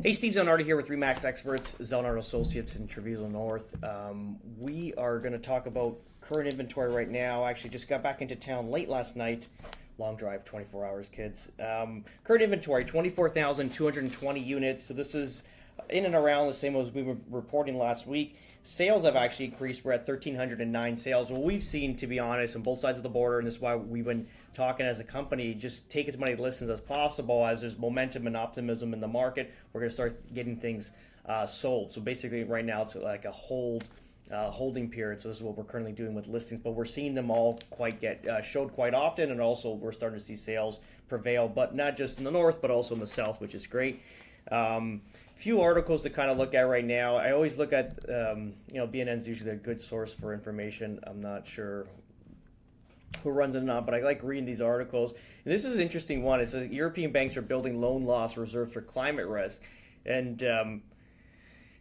Hey, Steve Zalunardo here with Remax Experts, Zalunardo Associates in Treviso North. We are going to talk about current inventory right now. Actually, just got back into town late last night. Long drive, 24 hours, kids. Current inventory, 24,220 units. So this is in and around the same as we were reporting last week. Sales have actually increased. We're at 1,309 sales. What we've seen, to be honest, on both sides of the border, and this is why we've been talking as a company, just take as many listings as possible. As there's momentum and optimism in the market, we're going to start getting things sold. So basically, right now it's like a holding period. So this is what we're currently doing with listings, but we're seeing them all showed quite often, and also we're starting to see sales prevail, but not just in the north, but also in the south, which is great. Few articles to kind of look at right now. I always look at, BNN is usually a good source for information. I'm not sure who runs it or not, but I like reading these articles. And this is an interesting one. It says European banks are building loan loss reserves for climate risk. And,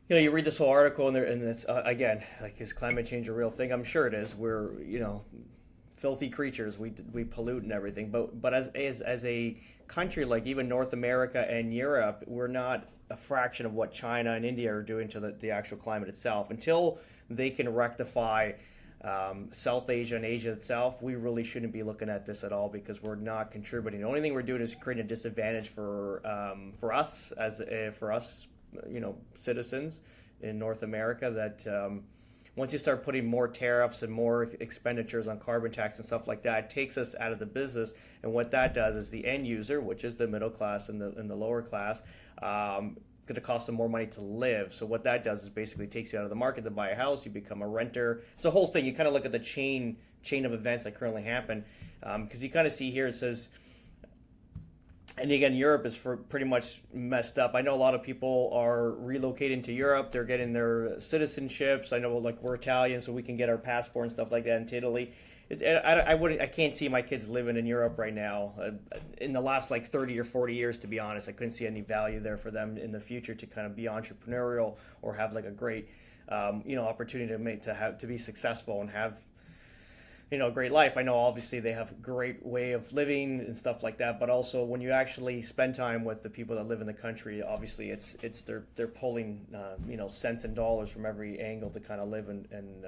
you read this whole article and it's, again, like, is climate change a real thing? I'm sure it is. We're, filthy creatures. We pollute and everything. But as a country like even North America and Europe, we're not a fraction of what China and India are doing to the actual climate itself. Until they can rectify South Asia and Asia itself, we really shouldn't be looking at this at all, because we're not contributing. The only thing we're doing is creating a disadvantage for us citizens in North America. That once you start putting more tariffs and more expenditures on carbon tax and stuff like that, it takes us out of the business. And what that does is the end user, which is the middle class and the lower class, going to cost them more money to live. So what that does is basically takes you out of the market to buy a house. You become a renter. It's a whole thing. You kind of look at the chain of events that currently happen, because you kind of see here it says. And again, Europe is pretty much messed up. I know a lot of people are relocating to Europe. They're getting their citizenships. I know, like, we're Italian, so we can get our passport and stuff like that into Italy. I can't see my kids living in Europe right now. In the last 30 or 40 years, to be honest, I couldn't see any value there for them in the future to kind of be entrepreneurial or have a great, opportunity to be successful and have a great life. I know obviously they have a great way of living and stuff like that, but also when you actually spend time with the people that live in the country, obviously they're pulling cents and dollars from every angle to kind of live and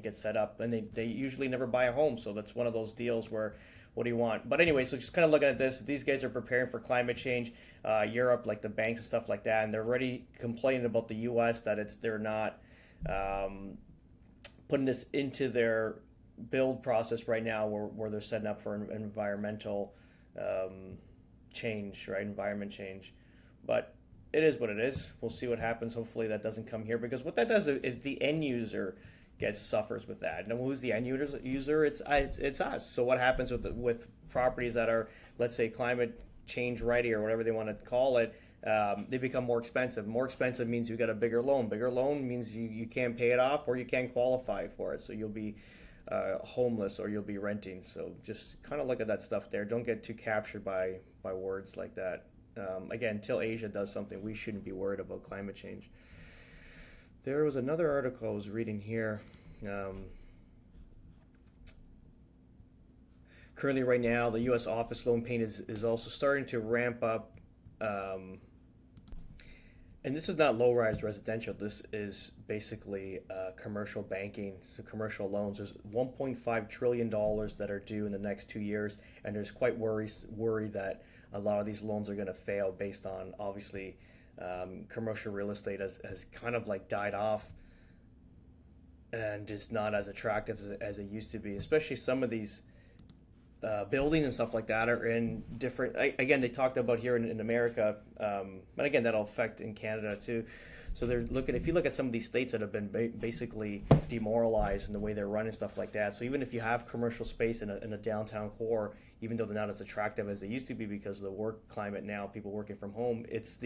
get set up, and they usually never buy a home. So that's one of those deals where, what do you want? But anyway, so just kind of looking at this, these guys are preparing for climate change. Europe, like the banks and stuff like that, and they're already complaining about the U.S. that they're not putting this into their build process right now, where they're setting up for an environmental change, right? Environment change. But it is what it is. We'll see what happens. Hopefully that doesn't come here, because what that does is the end user suffers with that. And who's the end user? It's us. So what happens with properties that are, let's say, climate change ready or whatever they want to call it? They become more expensive. More expensive means you got a bigger loan. Bigger loan means you can't pay it off, or you can't qualify for it. So you'll be homeless, or you'll be renting. So just kind of look at that stuff there. Don't get too captured by words like that. Again, until Asia does something, we shouldn't be worried about climate change. There was another article I was reading here. Currently, right now, the U.S. office loan payment is also starting to ramp up. And this is not low-rise residential. This is basically commercial banking, so commercial loans. There's $1.5 trillion that are due in the next 2 years, and there's quite worry that a lot of these loans are going to fail based on, obviously, commercial real estate has kind of died off and is not as attractive as it used to be, especially some of these buildings and stuff like that are in different. Again, they talked about here in America, but again, that'll affect in Canada too. So they're looking. If you look at some of these states that have been basically demoralized in the way they're running stuff like that. So even if you have commercial space in a downtown core, even though they're not as attractive as they used to be because of the work climate now, people working from home, it's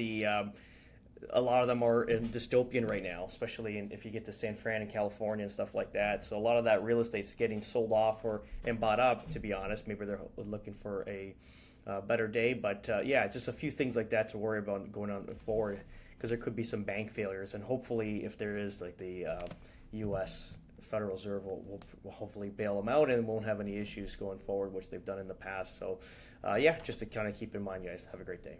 a lot of them are in dystopian right now, especially if you get to San Fran and California and stuff like that. So a lot of that real estate's getting sold off and bought up, to be honest. Maybe they're looking for a better day. But just a few things like that to worry about going on forward, because there could be some bank failures. And hopefully, if there is, the U.S. Federal Reserve will hopefully bail them out and won't have any issues going forward, which they've done in the past. So, just to kind of keep in mind, guys. Have a great day.